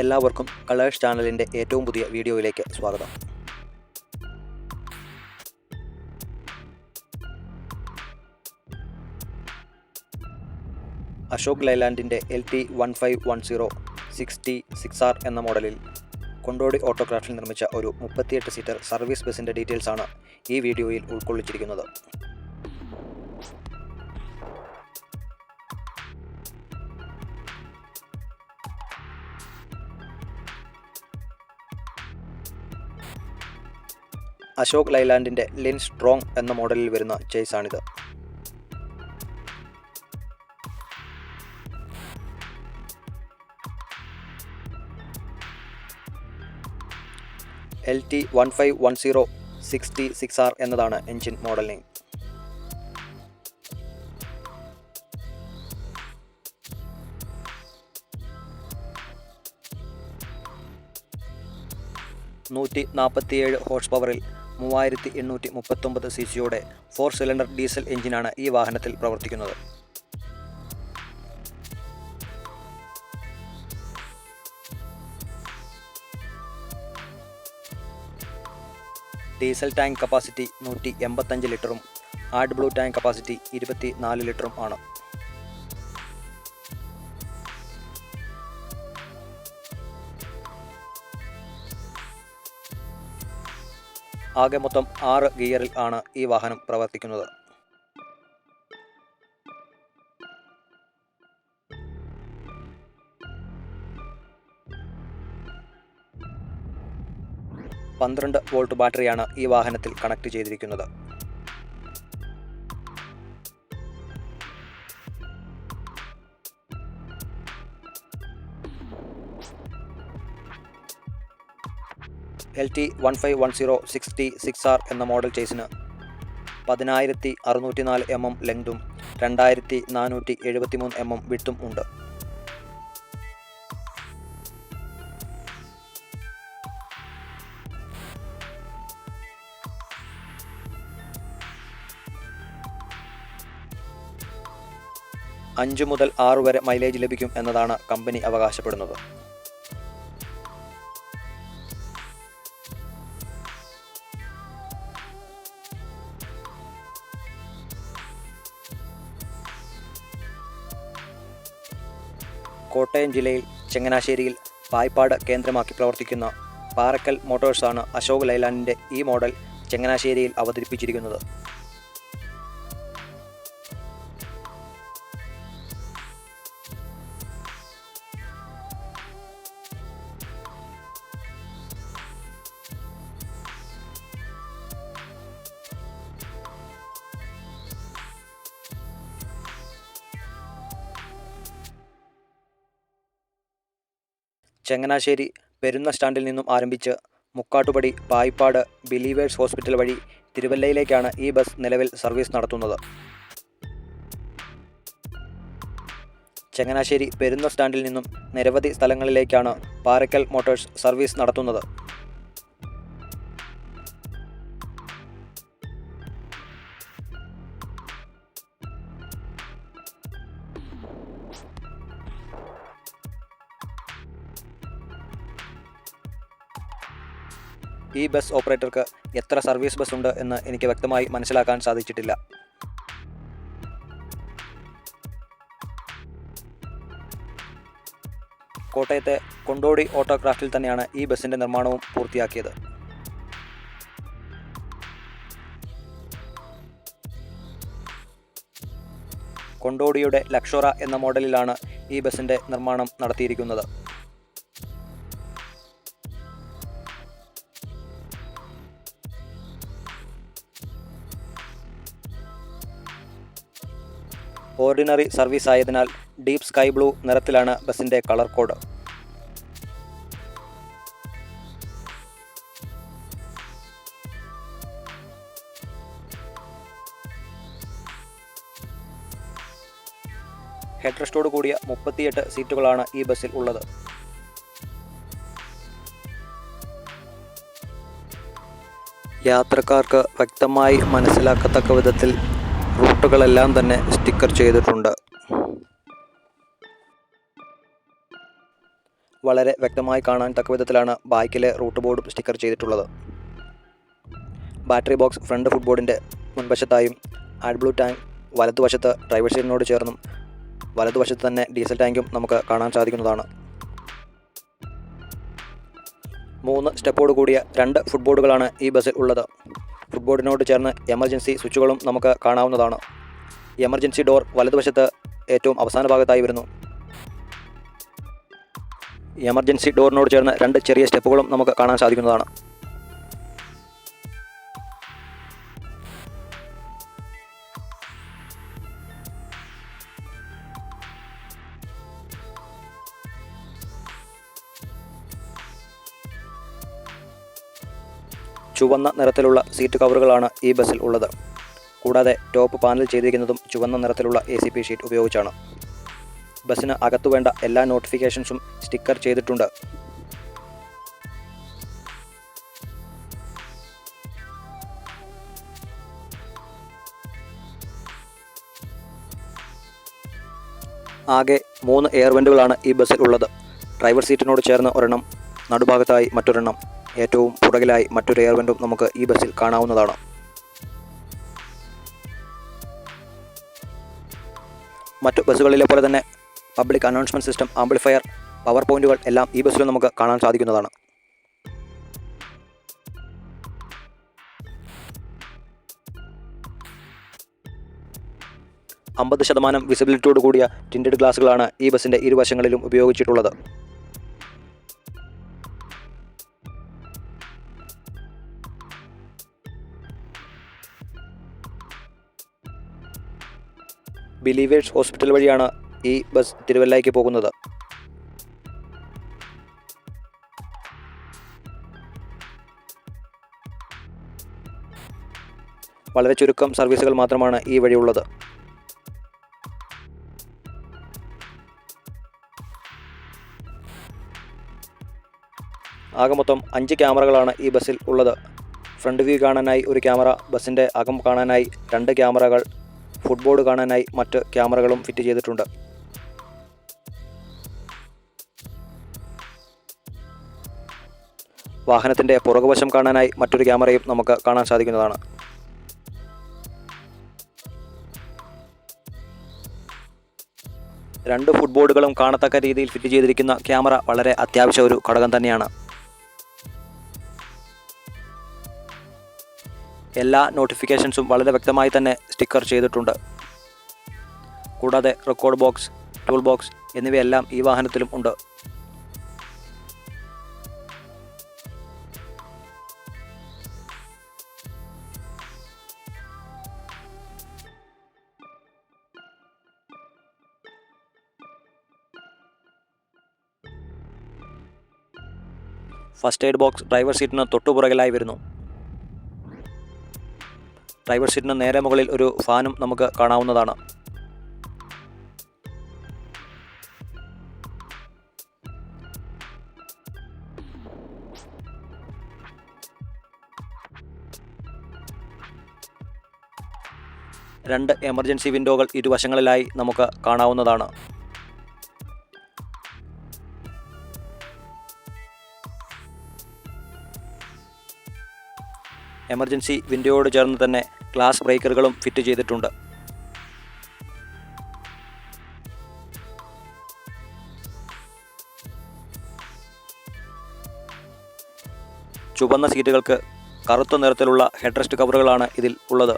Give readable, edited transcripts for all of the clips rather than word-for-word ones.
എല്ലാവർക്കും കളേഴ്സ് ചാനലിൻ്റെ ഏറ്റവും പുതിയ വീഡിയോയിലേക്ക് സ്വാഗതം. അശോക് ലൈലാൻഡിൻ്റെ LT1510 60 എന്ന മോഡലിൽ കൊണ്ടോടി ഓട്ടോക്രാഫ്റ്റിൽ നിർമ്മിച്ച ഒരു 38 സീറ്റർ സർവീസ് ബസിൻ്റെ ഡീറ്റെയിൽസാണ് ഈ വീഡിയോയിൽ ഉൾക്കൊള്ളിച്ചിരിക്കുന്നത്. അശോക് ലൈലാൻഡിൻ്റെ ലിൻ സ്ട്രോങ് എന്ന മോഡലിൽ വരുന്ന ചേസാണിത്. LT1510 60 എന്നതാണ് എൻജിൻ മോഡൽ നെയിം. ഹോഴ്സ് പവറിൽ 3839 cc-യോടെ 4 സിലിണ്ടർ ഡീസൽ എഞ്ചിനാണ് ഈ വാഹനത്തിൽ പ്രവർത്തിക്കുന്നത്. ഡീസൽ ടാങ്ക് കപ്പാസിറ്റി 185 ലിറ്ററും ആഡ് ബ്ലൂ ടാങ്ക് കപ്പാസിറ്റി 24 ലിറ്ററും ആണ്. ആകെ മൊത്തം 6 ഗിയറിൽ ആണ് ഈ വാഹനം പ്രവർത്തിക്കുന്നത്. പന്ത്രണ്ട് വോൾട്ട് ബാറ്ററിയാണ് ഈ വാഹനത്തിൽ കണക്ട് ചെയ്തിരിക്കുന്നത്. LT1510 60 എന്ന മോഡൽ ചേസിന് 10604 mm ലെങ്തും 2473 mm വിഡ്ത്തും ഉണ്ട്. അഞ്ച് മുതൽ 6 വരെ മൈലേജ് ലഭിക്കും എന്നതാണ് കമ്പനി അവകാശപ്പെടുന്നത്. കോട്ടയം ജില്ലയിൽ ചങ്ങനാശ്ശേരിയിൽ പായിപ്പാട് കേന്ദ്രമാക്കി പ്രവർത്തിക്കുന്ന പാറക്കൽ മോട്ടോഴ്സാണ് അശോക് ലൈലാൻഡിൻ്റെ ഈ മോഡൽ ചങ്ങനാശ്ശേരിയിൽ അവതരിപ്പിച്ചിരിക്കുന്നത്. ചങ്ങനാശ്ശേരി പെരുന്ന സ്റ്റാൻഡിൽ നിന്നും ആരംഭിച്ച് മുക്കാട്ടുപടി, പായിപ്പാട്, ബിലീവേഴ്സ് ഹോസ്പിറ്റൽ വഴി തിരുവല്ലയിലേക്കാണ് ഈ ബസ് നിലവിൽ സർവീസ് നടത്തുന്നത്. ചങ്ങനാശ്ശേരി പെരുന്ന സ്റ്റാൻഡിൽ നിന്നും നിരവധി സ്ഥലങ്ങളിലേക്കാണ് പാറക്കൽ മോട്ടോഴ്സ് സർവീസ് നടത്തുന്നത്. ഈ ബസ് ഓപ്പറേറ്റർക്ക് എത്ര സർവീസ് ബസ് ഉണ്ട് എന്ന് എനിക്ക് വ്യക്തമായി മനസ്സിലാക്കാൻ സാധിച്ചിട്ടില്ല. കോട്ടയത്തെ കൊണ്ടോടി ഓട്ടോക്രാഫ്റ്റിൽ തന്നെയാണ് ഈ ബസിൻ്റെ നിർമ്മാണവും പൂർത്തിയാക്കിയത്. കൊണ്ടോടിയുടെ ലക്ഷോറ എന്ന മോഡലിലാണ് ഈ ബസിൻ്റെ നിർമ്മാണം നടത്തിയിരിക്കുന്നത്. ഓർഡിനറി സർവീസ് ആയതിനാൽ ഡീപ്പ് സ്കൈ ബ്ലൂ നിറത്തിലാണ് ബസിൻ്റെ കളർ കോഡ്. ഹെഡ് റെസ്റ്റോട് കൂടിയ 38 സീറ്റുകളാണ് ഈ ബസ്സിൽ ഉള്ളത്. യാത്രക്കാർക്ക് വ്യക്തമായി മനസ്സിലാക്കത്തക്ക വിധത്തിൽ റൂട്ടുകളെല്ലാം തന്നെ സ്റ്റിക്കർ ചെയ്തിട്ടുണ്ട്. വളരെ വ്യക്തമായി കാണാൻ തക്ക വിധത്തിലാണ് ബാക്കിലെ റൂട്ട് ബോർഡും സ്റ്റിക്കർ ചെയ്തിട്ടുള്ളത്. ബാറ്ററി ബോക്സ് ഫ്രണ്ട് ഫുട്ബോർഡിൻ്റെ മുൻവശത്തായും ആഡ്ബ്ലൂ ടാങ്ക് വലതുവശത്ത് ഡ്രൈവർ സീറ്റിനോട് ചേർന്നും വലതുവശത്ത് തന്നെ ഡീസൽ ടാങ്കും നമുക്ക് കാണാൻ സാധിക്കുന്നതാണ്. 3 സ്റ്റെപ്പോട് കൂടിയ 2 ഫുട്ബോർഡുകളാണ് ഈ ബസ്സിൽ ഉള്ളത്. ഫുട്ബോർഡിനോട് ചേർന്ന് എമർജൻസി സ്വിച്ചുകളും നമുക്ക് കാണാവുന്നതാണ്. എമർജൻസി ഡോർ വലതുവശത്ത് ഏറ്റവും അവസാന ഭാഗത്തായി വരുന്നു. എമർജൻസി ഡോറിനോട് ചേർന്ന് 2 ചെറിയ സ്റ്റെപ്പുകളും നമുക്ക് കാണാൻ സാധിക്കുന്നതാണ്. ചുവന്ന നിറത്തിലുള്ള സീറ്റ് കവറുകളാണ് ഈ ബസ്സിൽ ഉള്ളത്. കൂടാതെ ടോപ്പ് പാനൽ ചെയ്തിരിക്കുന്നതും ചുവന്ന നിറത്തിലുള്ള ACP ഷീറ്റ് ഉപയോഗിച്ചാണ്. ബസ്സിന് അകത്തു വേണ്ട എല്ലാ നോട്ടിഫിക്കേഷൻസും സ്റ്റിക്കർ ചെയ്തിട്ടുണ്ട്. ആകെ 3 എയർ വെൻറ്റുകളാണ് ഈ ബസ്സിൽ ഉള്ളത്. ഡ്രൈവർ സീറ്റിനോട് ചേർന്ന് ഒരെണ്ണം, നടുഭാഗത്തായി മറ്റൊരെണ്ണം, ഏറ്റവും പുറകിലായി മറ്റൊരു എയർ വെൻറ്റും നമുക്ക് ഈ ബസ്സിൽ കാണാവുന്നതാണ്. മറ്റു ബസ്സുകളിലെ പോലെ തന്നെ public announcement system, amplifier, power പോയിൻറ്റുകൾ എല്ലാം ഈ ബസ്സിൽ നമുക്ക് കാണാൻ സാധിക്കുന്നതാണ്. %50 വിസിബിലിറ്റിയോട് കൂടിയ ടിൻറ്റഡ് ഗ്ലാസുകളാണ് ഈ ബസ്സിൻ്റെ ഇരുവശങ്ങളിലും ഉപയോഗിച്ചിട്ടുള്ളത്. ബിലീവേഴ്സ് ഹോസ്പിറ്റൽ വഴിയാണ് ഈ ബസ് തിരുവല്ലയ്ക്ക് പോകുന്നത്. വളരെ ചുരുക്കം സർവീസുകൾ മാത്രമാണ് ഈ വഴിയുള്ളത്. ആകെ മൊത്തം 5 ക്യാമറകളാണ് ഈ ബസ്സിൽ ഉള്ളത്. ഫ്രണ്ട് വ്യൂ കാണാനായി ഒരു ക്യാമറ, ബസ്സിൻ്റെ അകം കാണാനായി 2 ക്യാമറകൾ, ഫുട്ബോർഡ് കാണാനായി മറ്റ് ക്യാമറകളും ഫിറ്റ് ചെയ്തിട്ടുണ്ട്. വാഹനത്തിൻ്റെ പുറകുവശം കാണാനായി മറ്റൊരു ക്യാമറയും നമുക്ക് കാണാൻ സാധിക്കുന്നതാണ്. രണ്ട് ഫുട്ബോർഡുകളും കാണത്തക്ക രീതിയിൽ ഫിറ്റ് ചെയ്തിരിക്കുന്ന ക്യാമറ വളരെ അത്യാവശ്യ ഒരു ഘടകം തന്നെയാണ്. എല്ലാ നോട്ടിഫിക്കേഷൻസും വളരെ വ്യക്തമായി തന്നെ സ്റ്റിക്കർ ചെയ്തിട്ടുണ്ട്. കൂടാതെ റെക്കോർഡ് ബോക്സ്, ടൂൾ ബോക്സ് എന്നിവയെല്ലാം ഈ വാഹനത്തിലും ഉണ്ട്. ഫസ്റ്റ് എയ്ഡ് ബോക്സ് ഡ്രൈവർ സീറ്റിന് തൊട്ടുപുറകിലായി വരുന്നു. ഡ്രൈവർ സീറ്റിന് നേരെ മുകളിൽ ഒരു ഫാനും നമുക്ക് കാണാവുന്നതാണ്. രണ്ട് എമർജൻസി വിൻഡോകൾ ഇരുവശങ്ങളിലായി നമുക്ക് കാണാവുന്നതാണ്. എമർജൻസി വിൻഡോയോട് ചേർന്ന് തന്നെ ഗ്ലാസ് ബ്രേക്കറുകളും ഫിറ്റ് ചെയ്തിട്ടുണ്ട്. ചുവന്ന സീറ്റുകൾക്ക് കറുത്ത നിറത്തിലുള്ള ഹെഡ് റെസ്റ്റ് കവറുകളാണ് ഇതിൽ ഉള്ളത്.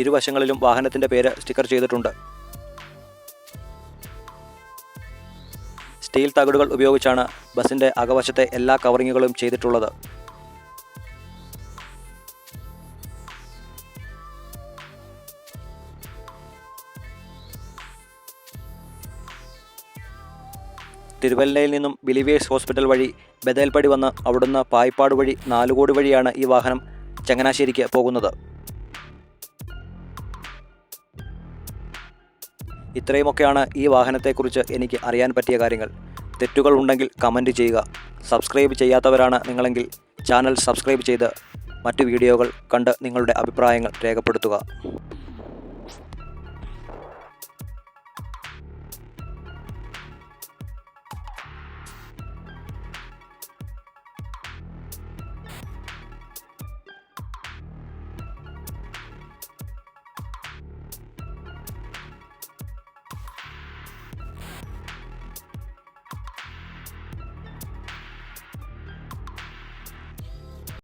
ഇരുവശങ്ങളിലും വാഹനത്തിൻ്റെ പേര് സ്റ്റിക്കർ ചെയ്തിട്ടുണ്ട്. സ്റ്റീൽ തകിടുകൾ ഉപയോഗിച്ചാണ് ബസിൻ്റെ അകവശത്തെ എല്ലാ കവറിങ്ങുകളും ചെയ്തിട്ടുള്ളത്. തിരുവല്ലയിൽ നിന്നും ബിലീവേഴ്സ് ഹോസ്പിറ്റൽ വഴി ബദേൽപ്പടി വന്ന് അവിടുന്ന് പായിപ്പാട് വഴി നാലുകോടി വഴിയാണ് ഈ വാഹനം ചങ്ങനാശ്ശേരിക്ക് പോകുന്നത്. ഇത്രയുമൊക്കെയാണ് ഈ വാഹനത്തെക്കുറിച്ച് എനിക്ക് അറിയാൻ പറ്റിയ കാര്യങ്ങൾ. തെറ്റുകൾ ഉണ്ടെങ്കിൽ കമൻറ്റ് ചെയ്യുക. സബ്സ്ക്രൈബ് ചെയ്യാത്തവരാണ് നിങ്ങളെങ്കിൽ ചാനൽ സബ്സ്ക്രൈബ് ചെയ്ത് മറ്റു വീഡിയോകൾ കണ്ട് നിങ്ങളുടെ അഭിപ്രായങ്ങൾ രേഖപ്പെടുത്തുക.